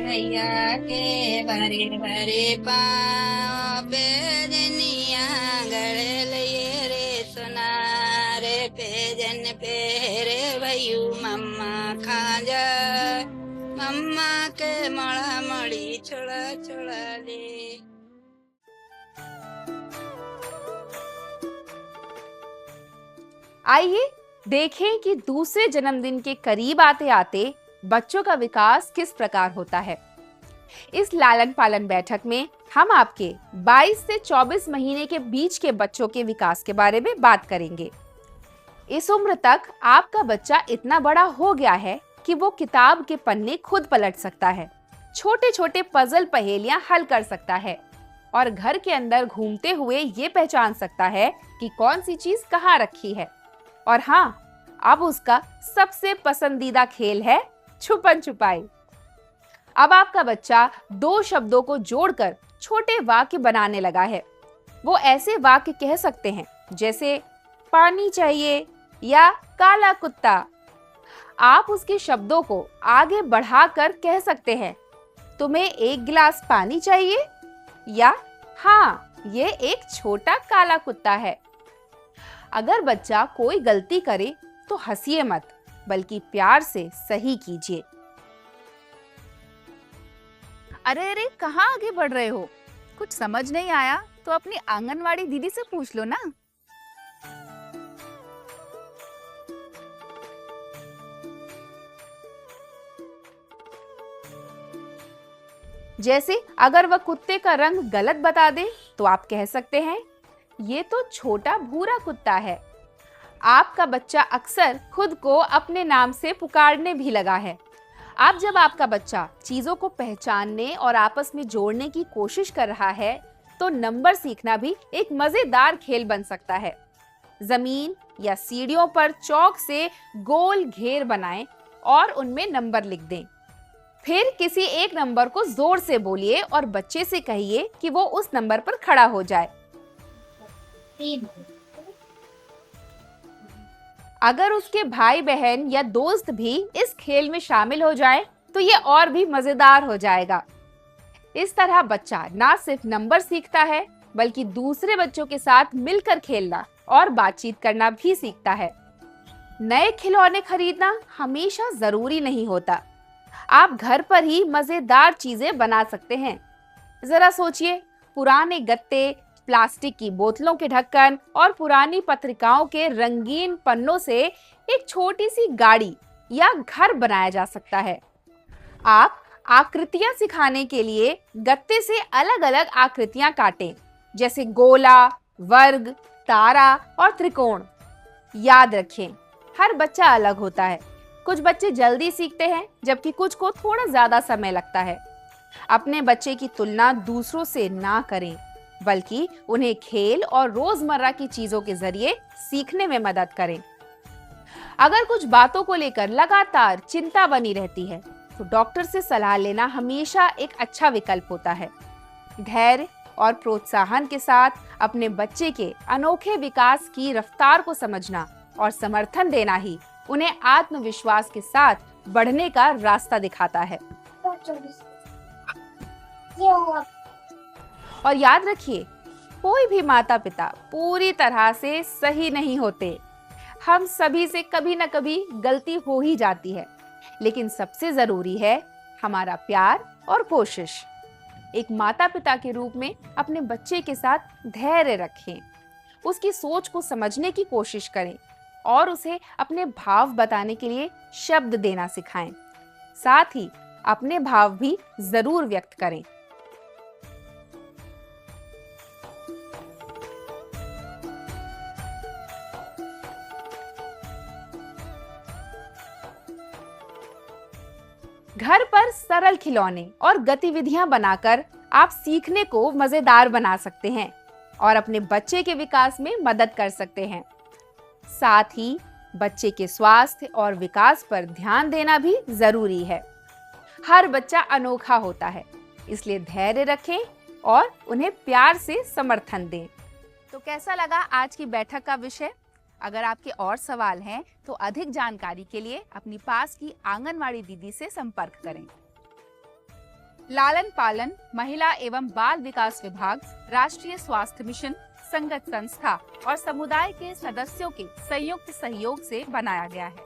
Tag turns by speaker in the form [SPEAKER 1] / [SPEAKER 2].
[SPEAKER 1] नैया के भरे भरे पाँव पे जनिया गड़े लिए रे सोनारे पे जन पेरे भयू मम्मा खाजा मम्मा के मड़ा मड़ी छोड़ा छोड़ा ले।
[SPEAKER 2] आइए देखें कि दूसरे जन्मदिन के करीब आते आते बच्चों का विकास किस प्रकार होता है। इस लालन पालन बैठक में हम आपके 22 से 24 महीने के बीच के बच्चों के विकास के बारे में बात करेंगे। इस उम्र तक आपका बच्चा इतना बड़ा हो गया है कि वो किताब के पन्ने खुद पलट सकता है, छोटे छोटे पजल पहेलियां हल कर सकता है और घर के अंदर घूमते हुए ये पहचान सकता है कि कौन सी चीज कहाँ रखी है। और हाँ, अब उसका सबसे पसंदीदा खेल है छुपन छुपाई। अब आपका बच्चा दो शब्दों को जोड़कर छोटे वाक्य बनाने लगा है। वो ऐसे वाक्य कह सकते हैं जैसे पानी चाहिए या काला कुत्ता। आप उसके शब्दों को आगे बढ़ाकर कह सकते हैं, तुम्हें एक गिलास पानी चाहिए या हाँ, ये एक छोटा काला कुत्ता है। अगर बच्चा कोई गलती करे तो हंसिए मत, बल्कि प्यार से सही कीजिए।
[SPEAKER 3] अरे अरे, कहाँ आगे बढ़ रहे हो? कुछ समझ नहीं आया तो अपनी आंगनवाड़ी दीदी से पूछ लो ना।
[SPEAKER 2] जैसे अगर वह कुत्ते का रंग गलत बता दे तो आप कह सकते हैं, ये तो छोटा भूरा कुत्ता है। आपका बच्चा अक्सर खुद को अपने नाम से पुकारने भी लगा है। अब जब आपका बच्चा चीजों को पहचानने और आपस में जोड़ने की कोशिश कर रहा है, तो नंबर सीखना भी एक मजेदार खेल बन सकता है। जमीन या सीढ़ियों पर चौक से गोल घेर बनाएं और उनमें नंबर लिख दें। फिर किसी एक नंबर को जोर से बोलिए और बच्चे से कहिए कि वो उस नंबर पर खड़ा हो जाए। अगर उसके भाई बहन या दोस्त भी इस खेल में शामिल हो जाएं, तो ये और भी मजेदार हो जाएगा। इस तरह बच्चा ना सिर्फ नंबर सीखता है, बल्कि दूसरे बच्चों के साथ मिलकर खेलना और बातचीत करना भी सीखता है। नए खिलौने खरीदना हमेशा जरूरी नहीं होता। आप घर पर ही मजेदार चीजें बना सकते हैं। जरा सोचिए, पुराने गत्ते, प्लास्टिक की बोतलों के ढक्कन और पुरानी पत्रिकाओं के रंगीन पन्नों से एक छोटी सी गाड़ी या घर बनाया जा सकता है। आप आकृतियां सिखाने के लिए गत्ते से अलग अलग आकृतियां काटें, जैसे गोला, वर्ग, तारा और त्रिकोण। याद रखें, हर बच्चा अलग होता है। कुछ बच्चे जल्दी सीखते हैं, जबकि कुछ को थोड़ा ज्यादा समय लगता है। अपने बच्चे की तुलना दूसरों से ना करें, बल्कि उन्हें खेल और रोजमर्रा की चीजों के जरिए सीखने में मदद करें। अगर कुछ बातों को लेकर लगातार चिंता बनी रहती है, तो डॉक्टर से सलाह लेना हमेशा एक अच्छा विकल्प होता है। धैर्य और प्रोत्साहन के साथ अपने बच्चे के अनोखे विकास की रफ्तार को समझना और समर्थन देना ही उन्हें आत्मविश्वास के साथ बढ़ने का रास्ता दिखाता है। और याद रखिए, कोई भी माता पिता पूरी तरह से सही नहीं होते। हम सभी से कभी न कभी गलती हो ही जाती है, लेकिन सबसे जरूरी है हमारा प्यार और कोशिश। एक माता पिता के रूप में अपने बच्चे के साथ धैर्य रखें, उसकी सोच को समझने की कोशिश करें और उसे अपने भाव बताने के लिए शब्द देना सिखाएं। साथ ही अपने भाव भी जरूर व्यक्त करें। घर पर सरल खिलौने और गतिविधियां बनाकर आप सीखने को मजेदार बना सकते हैं और अपने बच्चे के विकास में मदद कर सकते हैं। साथ ही बच्चे के स्वास्थ्य और विकास पर ध्यान देना भी जरूरी है। हर बच्चा अनोखा होता है, इसलिए धैर्य रखें और उन्हें प्यार से समर्थन दें।
[SPEAKER 3] तो कैसा लगा आज की बैठक का विषय? अगर आपके और सवाल हैं तो अधिक जानकारी के लिए अपनी पास की आंगनवाड़ी दीदी से संपर्क करें। लालन पालन, महिला एवं बाल विकास विभाग, राष्ट्रीय स्वास्थ्य मिशन, संगत संस्था और समुदाय के सदस्यों के संयुक्त सहयोग से बनाया गया है।